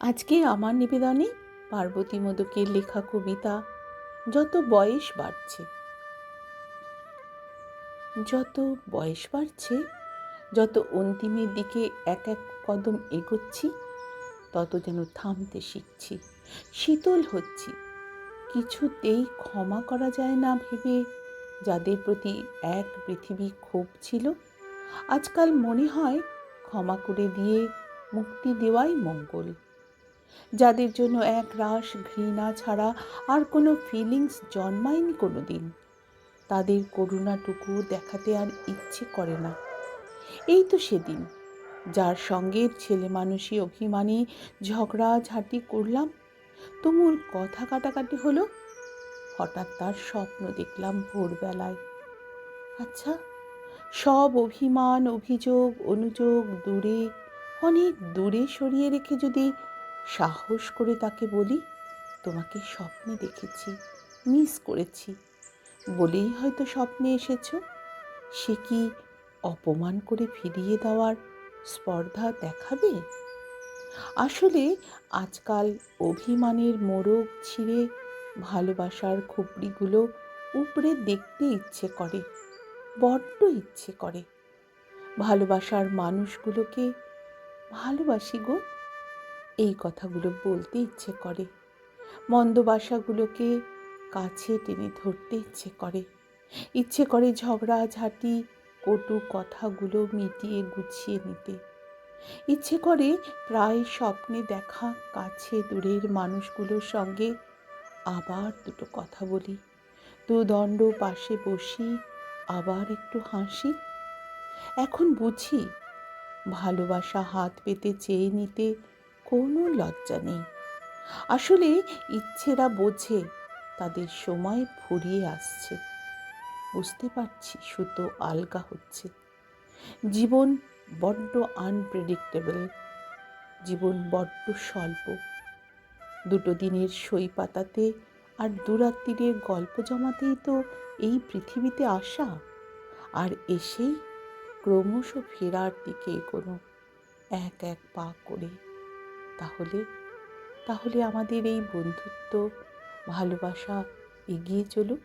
আজকে আমার নিবেদনে পার্বতী মোদকের লেখা কবিতা যত বয়স বাড়ছে। যত বয়স বাড়ছে, যত অন্তিমের দিকে এক এক কদম এগোচ্ছি, তত যেন থামতে শিখছি, শীতল হচ্ছি। কিছুতেই ক্ষমা করা যায় না ভেবে যাদের প্রতি এক পৃথিবী ক্ষোভ ছিল, আজকাল মনে হয় ক্ষমা করে দিয়ে মুক্তি দেওয়াই মঙ্গল। যাদের জন্য এক রাশ ঘৃণা ছাড়া আর কোনো ফিলিংস জন্মায়নি কোনো দিন, তাদের করুণাটুকু দেখাতে আর ইচ্ছে করে না। এই তো সেদিন যার সঙ্গে ছেলে মানুষই অভিমানী ঝগড়াঝাটি করলাম, তুমুল কথা কাটাকাটি হলো, হঠাৎ তার স্বপ্ন দেখলাম ভোরবেলায়। আচ্ছা, সব অভিমান অভিযোগ অনুযোগ দূরে, অনেক দূরে সরিয়ে রেখে যদি সাহস করে তাকে বলি, তোমাকে স্বপ্নে দেখেছি, মিস করেছি, বলেই হয়তো স্বপ্নে এসেছো, সে কি অপমান করে ফিরিয়ে দেওয়ার স্পর্ধা দেখাবে? আসলে আজকাল অভিমানের মোড়ক ছিঁড়ে ভালোবাসার খুপড়িগুলো উপরে দেখতে ইচ্ছে করে, বড্ড ইচ্ছে করে। ভালোবাসার মানুষগুলোকে ভালোবাসি গো, এই কথাগুলো বলতে ইচ্ছে করে। মন্দ বাসাগুলোকে কাছে টেনে ধরতে ইচ্ছে করে ঝগড়াঝাটি কটু কথাগুলো মিটিয়ে গুছিয়ে নিতে। ইচ্ছে করে প্রায় স্বপ্নে দেখা কাছে দূরের মানুষগুলোর সঙ্গে আবার দুটো কথা বলি, দুদণ্ড পাশে বসি, আবার একটু হাসি। এখন বুঝি ভালোবাসা হাত পেতে চেয়ে নিতে কোনো লজ্জা নেই। আসলে ইচ্ছেরা বোঝে তাদের সময় ফুরিয়ে আসছে। বুঝতে পারছি সুতো আলগা হচ্ছে। জীবন বড্ড আনপ্রেডিক্টেবল, জীবন বড্ড স্বল্প। দুটো দিনের সই পাতাতে আর দুরাত্রিরের গল্প জমাতেই তো এই পৃথিবীতে আসা, আর এসেই ক্রমশ ফেরার দিকে এগোনো, এক এক পা করে। তাহলে তাহলে আমাদের এই বন্ধুত্ব ভালোবাসা এগিয়ে চলুক।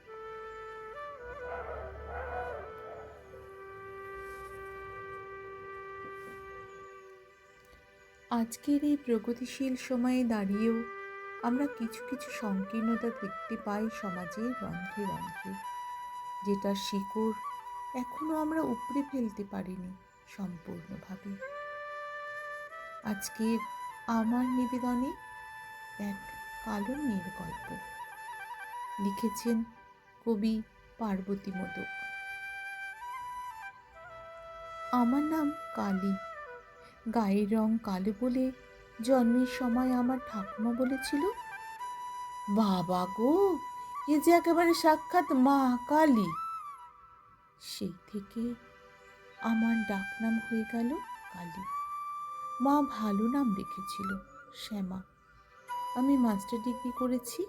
আজকের এই প্রগতিশীল সময়ে দাঁড়িয়েও আমরা কিছু কিছু সংকীর্ণতা দেখতে পাই সমাজের রন্ধ্রে রন্ধ্রে, যেটা শিকড় এখনো আমরা উপড়ে ফেলতে পারিনি সম্পূর্ণভাবে। আজকের আমার নিবেদনে এক কালো মেয়ের গল্প, লিখেছেন কবি পার্বতী মোদক। আমার নাম কালী, গায়ের রং কালো বলে জন্মের সময় আমার ঠাকুমা বলেছিল, বাবা গো, এ যে একেবারে সাক্ষাৎ মা কালী। সেই থেকে আমার ডাকনাম হয়ে গেল কালী। মা ভালো নাম রেখেছিল, শ্যামা। আমি মাস্টার ডিগ্রি করেছি,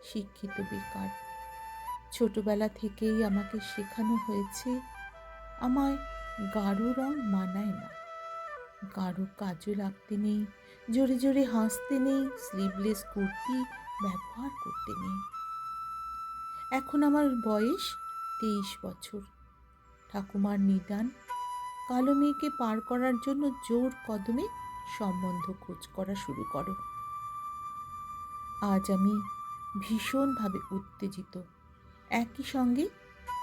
শিক্ষিত বেকার। ছোটবেলা থেকেই আমাকে শেখানো হয়েছে আমায় গাঢ় রং মানায় না, গাঢ় কাজল আঁকতে নেই, জোরে জোরে হাসতে নেই, স্লিভলেস কুর্তি ব্যবহার করতে নেই। এখন আমার বয়স 23 বছর। ঠাকুমার নিদান, কালো মেয়েকে পার করার জন্য জোর কদমে সম্বন্ধ খোঁজ করা শুরু করো। আজ আমি ভীষণভাবে উত্তেজিত, একই সঙ্গে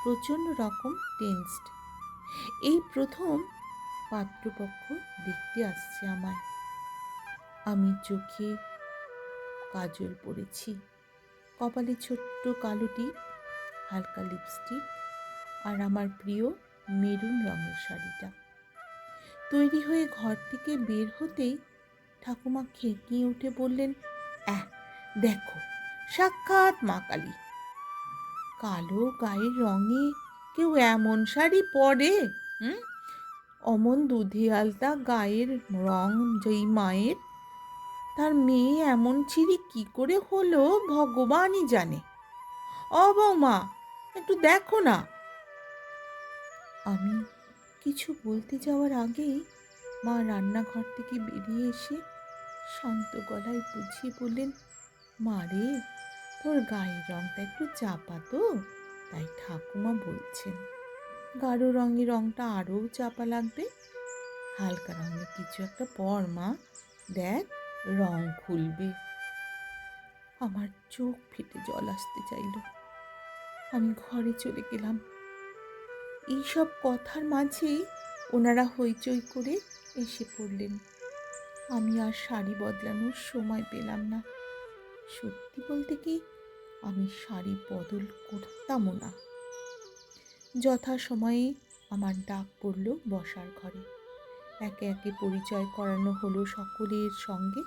প্রচণ্ড রকম টেন্সড। এই প্রথম পাত্রপক্ষ দেখতে আসছে আমায়। আমি চোখে কাজল পরেছি, কপালে ছোট্ট কালো টিপ, হালকা লিপস্টিক, আর আমার প্রিয় মেরুন রঙের শাড়িটা। তৈরি হয়ে ঘর থেকে বের হতেই ঠাকুমা খেঁকিয়ে উঠে বললেন, দেখো, সাক্ষাৎ মা কালী। কালো গায়ের রঙে কেউ এমন শাড়ি পরে? অমন দুধে আলতা গায়ের রং যেই মায়ের, তার মেয়ে এমন ছিঁড়ি কি করে হলো ভগবানই জানে। ও বৌমা, একটু দেখো না। আমি কিছু বলতে যাওয়ার আগেই মা রান্নাঘর থেকে বেরিয়ে এসে শান্ত গলায় বুঝিয়ে বললেন, মা রে, তোর গায়ের রংটা একটু চাপা তো, তাই ঠাকুমা বলছেন গাঢ় রঙের রংটা আরও চাপা লাগবে। হালকা রঙের কিছু একটা পর মা, দেখ রং খুলবে। আমার চোখ ফেটে জল আসতে চাইল। আমি ঘরে চলে গেলাম। এইসব কথার মাঝেই ওনারা হইচই করে এসে পড়লেন। আমি আর শাড়ি বদলানোর সময় পেলাম না। সত্যি বলতে কি, আমি শাড়ি বদল করতামও না। যথাসময়ে আমার ডাক পড়ল বসার ঘরে। একে একে পরিচয় করানো হলো সকলের সঙ্গে।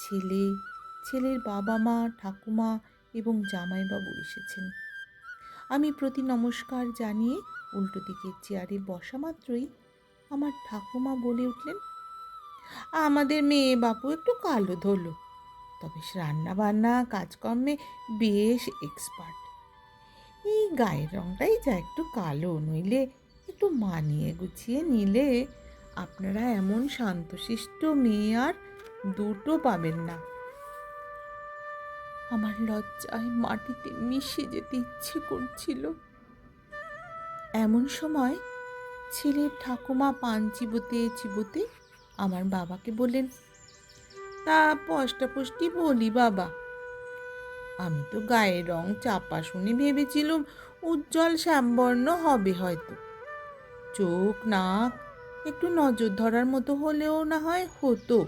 ছেলে, ছেলের বাবা মা, ঠাকুমা এবং জামাইবাবু এসেছেন। আমি প্রতি নমস্কার জানিয়ে উল্টো দিকের চেয়ারে বসা মাত্রই আমার ঠাকুমা বলে উঠলেন, আমাদের মেয়ে বাপু একটু কালো ধরলো, তবে রান্না বান্না কাজকর্মে বেশ এক্সপার্ট। এই গায়ের রংটাই যা একটু কালো, নইলে একটু মানিয়ে গুছিয়ে নিলে আপনারা এমন শান্তশিষ্ট মেয়ে আর দুটো পাবেন না। আমার লজ্জায় মাটিতে মিশে যেতে ইচ্ছে করছিল। এমন সময় ছেলের ঠাকুমা পান চিবোতে চিবোতে আমার বাবাকে বললেন, তা পষ্টাপষ্টি বলি বাবা, আমি তো গায়ের রং চাপা শুনে ভেবেছিলুম উজ্জ্বল শ্যামবর্ণ হবে হয়তো। চোখ নাক একটু নজর ধরার মতো হলেও না হয় হতো।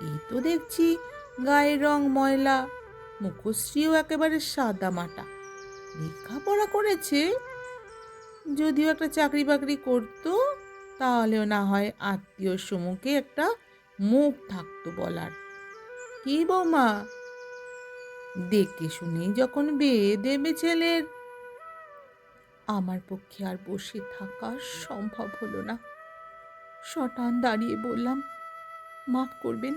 এই তো দেখছি গায়ের রং ময়লা, মুখশ্রীও একেবারে সাদা মাটা। লেখাপড়া করেছে, যদিও একটা চাকরি বাকরি করতো, তাহলেও না হয় আত্মীয় সম্মুখে একটা মুখ থাকতো বলার। কি বৌমা, দেখে শুনেই যখন বিয়ে দেবে ছেলের। আমার পক্ষে আর বসে থাকা সম্ভব হলো না। শটান দাঁড়িয়ে বললাম, মাফ করবেন,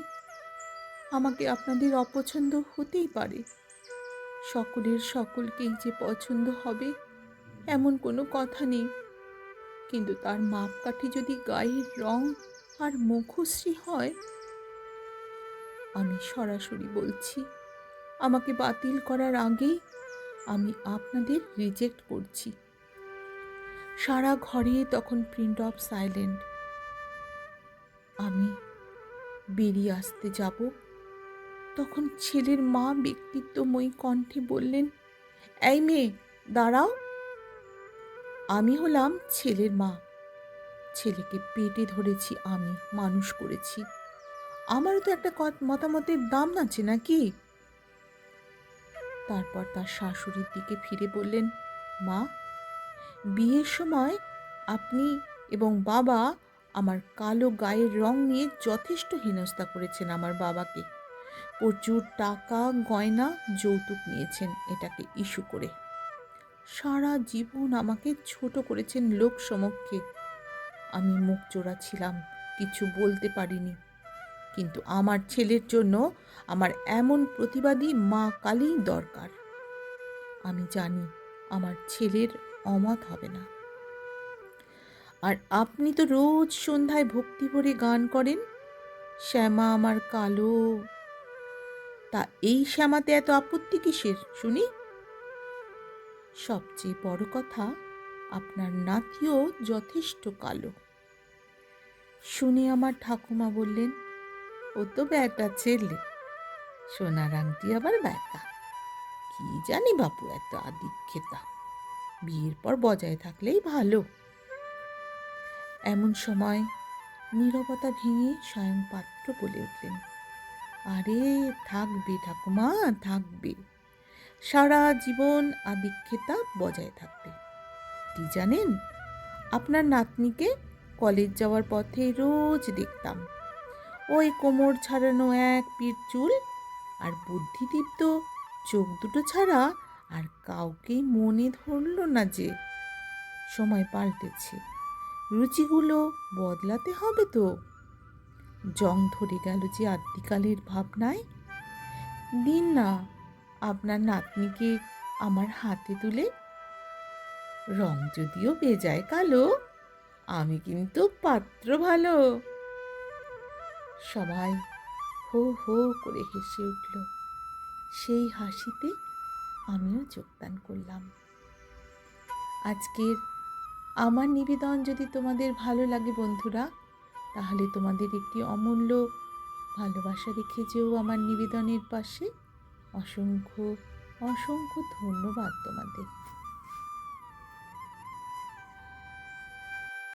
আমাকে আপনাদের অপছন্দ হতেই পারে। সকলের সকলকেই যে পছন্দ হবে এমন কোনো কথা নেই, কিন্তু তার মাপকাঠি যদি গায়ের রং আর মুখশ্রী হয়। আমি সরাসরি বলছি, আমাকে বাতিল করার আগেই আমি আপনাদের রিজেক্ট করছি। সারা ঘরে তখন প্রিন্ট অফ সাইলেন্ট। আমি বেরিয়ে আসতে যাব, তখন ছেলের মা ব্যক্তিত্বময়ী কণ্ঠে বললেন, এই মেয়ে দাঁড়াও। আমি হলাম ছেলের মা। ছেলেকে পেটে ধরেছি, আমি মানুষ করেছি। আমারও তো একটা মতামতের দাম আছে নাকি? তারপর তার শাশুড়ির দিকে ফিরে বললেন, মা, বিয়ের সময় আপনি এবং বাবা আমার কালো গায়ের রং নিয়ে যথেষ্ট হেনস্থা করেছেন। আমার বাবাকে প্রচুর টাকা গয়না যৌতুক নিয়েছেন এটাকে ইস্যু করে। সারা জীবন আমাকে ছোট করেছেন লোক সমক্ষে। আমি মুখ চোরা ছিলাম, কিছু বলতে পারিনি। কিন্তু আমার ছেলের জন্য আমার এমন প্রতিবাদী মা কালী দরকার। আমি জানি আমার ছেলের অমত হবে না। আর আপনি তো রোজ সন্ধ্যায় ভক্তি ভরে গান করেন, শ্যামা আমার কালো। তা এই শ্যামাতে এত আপত্তি কিসের শুনি? সবচেয়ে বড় কথা, আপনার নাতিও যথেষ্ট কালো। শুনে আমার ঠাকুমা বললেন, ও তো ব্যাটা ছেলে, সোনার আংটি আবার ব্যাটা। কি জানি বাপু, এত আদিক্ষেতা, বিয়ের পর বজায় থাকলেই ভালো। এমন সময় নীরবতা ভেঙে স্বয়ং পাত্র বলে উঠলেন, আরে থাকবে ঠাকুমা, থাকবে, সারা জীবন আদিক্ষেতা বজায় থাকবে। কি জানেন, আপনার নাতনিকে কলেজ যাওয়ার পথে রোজ দেখতাম। ওই কোমর ছাড়ানো এক পিঠ চুল আর বুদ্ধিদীপ্ত চোখ দুটো ছাড়া আর কাউকেই মনে ধরল না যে। সময় পাল্টেছে, রুচিগুলো বদলাতে হবে তো। জং ধরে গেল যে আদ্যিকালের ভাবনায়। দিন না আপনার নাতনিকে আমার হাতে তুলে। রং যদিও বেজায় কালো, আমি কিন্তু পাত্র ভালো। সবাই হো হো করে হেসে উঠল। সেই হাসিতে আমিও যোগদান করলাম। আজকের আমার নিবেদন যদি তোমাদের ভালো লাগে বন্ধুরা, তাহলে তোমাদের একটি অমূল্য ভালোবাসা রেখে যেও আমার নিবেদনের পাশে। অসংখ্য অসংখ্য ধন্যবাদ তোমাদের।